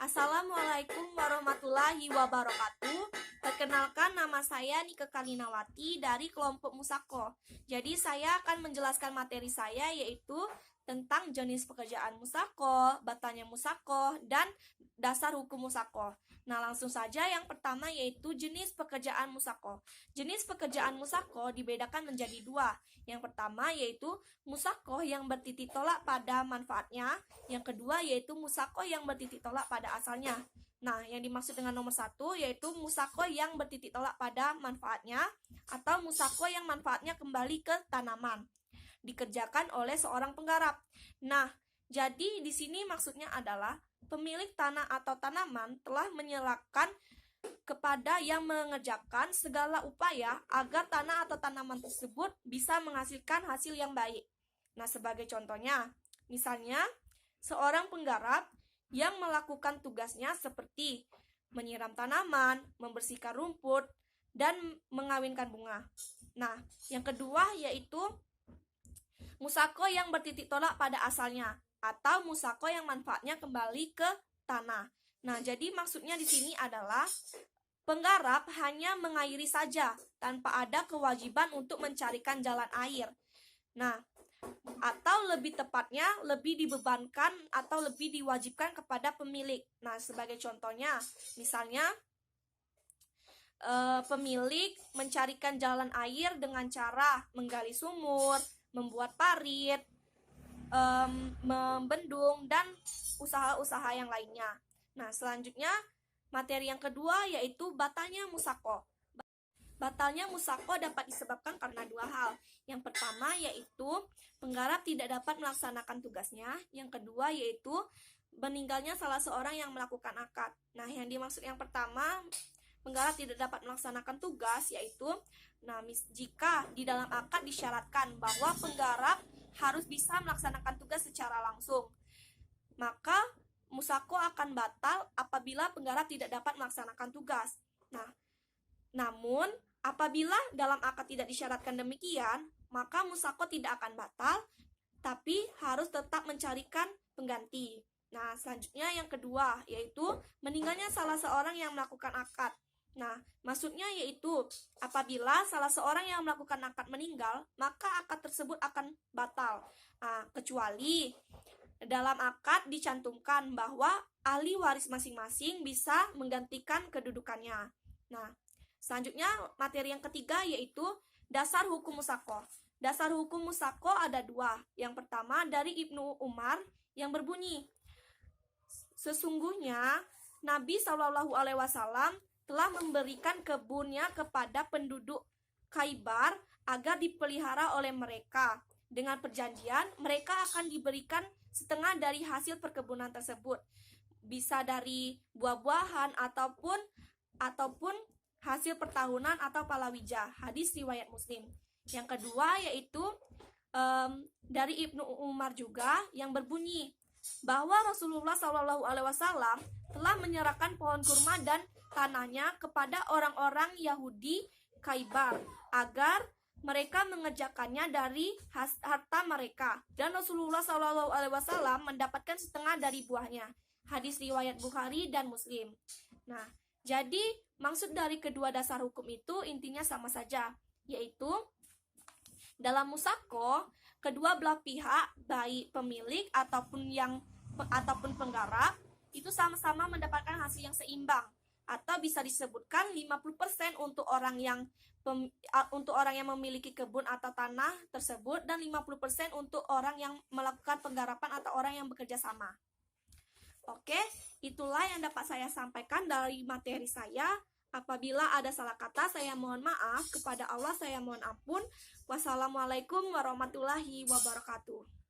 Assalamualaikum warahmatullahi wabarakatuh. Perkenalkan, nama saya Nike Kalinawati dari kelompok Musako. Jadi saya akan menjelaskan materi saya, yaitu tentang jenis pekerjaan Musako, batanya Musako, dan dasar hukum Musako. Nah, langsung saja yang pertama yaitu jenis pekerjaan Musako. Jenis pekerjaan Musako dibedakan menjadi dua. Yang pertama yaitu Musako yang bertitik tolak pada manfaatnya. Yang kedua yaitu Musako yang bertitik tolak pada asalnya. Nah, yang dimaksud dengan nomor satu yaitu Musako yang bertitik tolak pada manfaatnya atau Musako yang manfaatnya kembali ke tanaman, dikerjakan oleh seorang penggarap. Nah, jadi di sini maksudnya adalah pemilik tanah atau tanaman telah menyerahkan kepada yang mengerjakan segala upaya agar tanah atau tanaman tersebut bisa menghasilkan hasil yang baik. Nah, sebagai contohnya, misalnya seorang penggarap yang melakukan tugasnya seperti menyiram tanaman, membersihkan rumput, dan mengawinkan bunga. Nah, yang kedua yaitu Musako yang bertitik tolak pada asalnya atau Musako yang manfaatnya kembali ke tanah. Nah, jadi maksudnya di sini adalah penggarap hanya mengairi saja tanpa ada kewajiban untuk mencarikan jalan air. Nah, atau lebih tepatnya lebih dibebankan atau lebih diwajibkan kepada pemilik. Nah, sebagai contohnya, misalnya pemilik mencarikan jalan air dengan cara menggali sumur, membuat parit, membendung, dan usaha-usaha yang lainnya. Nah, selanjutnya materi yang kedua yaitu batanya Musako. Batalnya Musako dapat disebabkan karena dua hal. Yang pertama yaitu penggarap tidak dapat melaksanakan tugasnya. Yang kedua yaitu meninggalnya salah seorang yang melakukan akad. Nah, yang dimaksud yang pertama, penggarap tidak dapat melaksanakan tugas yaitu, jika di dalam akad disyaratkan bahwa penggarap harus bisa melaksanakan tugas secara langsung, maka Musako akan batal apabila penggarap tidak dapat melaksanakan tugas. Nah, namun apabila dalam akad tidak disyaratkan demikian, maka Musako tidak akan batal, tapi harus tetap mencarikan pengganti. Nah, selanjutnya yang kedua yaitu meninggalnya salah seorang yang melakukan akad. Nah, maksudnya yaitu apabila salah seorang yang melakukan akad meninggal, maka akad tersebut akan batal. Nah, kecuali dalam akad dicantumkan bahwa ahli waris masing-masing bisa menggantikan kedudukannya. Nah, selanjutnya materi yang ketiga yaitu dasar hukum Musako. Dasar hukum Musako ada dua. Yang pertama dari Ibnu Umar yang berbunyi, sesungguhnya Nabi SAW telah memberikan kebunnya kepada penduduk Khaybar agar dipelihara oleh mereka. Dengan perjanjian, mereka akan diberikan setengah dari hasil perkebunan tersebut. Bisa dari buah-buahan ataupun hasil pertahunan atau palawija. Hadis riwayat Muslim. Yang kedua yaitu dari Ibnu Umar juga yang berbunyi bahwa Rasulullah SAW telah menyerahkan pohon kurma dan tanahnya kepada orang-orang Yahudi Khaybar agar mereka mengerjakannya dari harta mereka, dan Rasulullah SAW mendapatkan setengah dari buahnya. Hadis riwayat Bukhari dan Muslim. Nah, jadi maksud dari kedua dasar hukum itu intinya sama saja, yaitu dalam Musako kedua belah pihak, baik pemilik ataupun penggarap, itu sama-sama mendapatkan hasil yang seimbang, atau bisa disebutkan 50% untuk orang yang memiliki kebun atau tanah tersebut, dan 50% untuk orang yang melakukan penggarapan atau orang yang bekerja sama. Oke, itulah yang dapat saya sampaikan dari materi saya. Apabila ada salah kata, saya mohon maaf. Kepada Allah saya mohon ampun. Wassalamualaikum warahmatullahi wabarakatuh.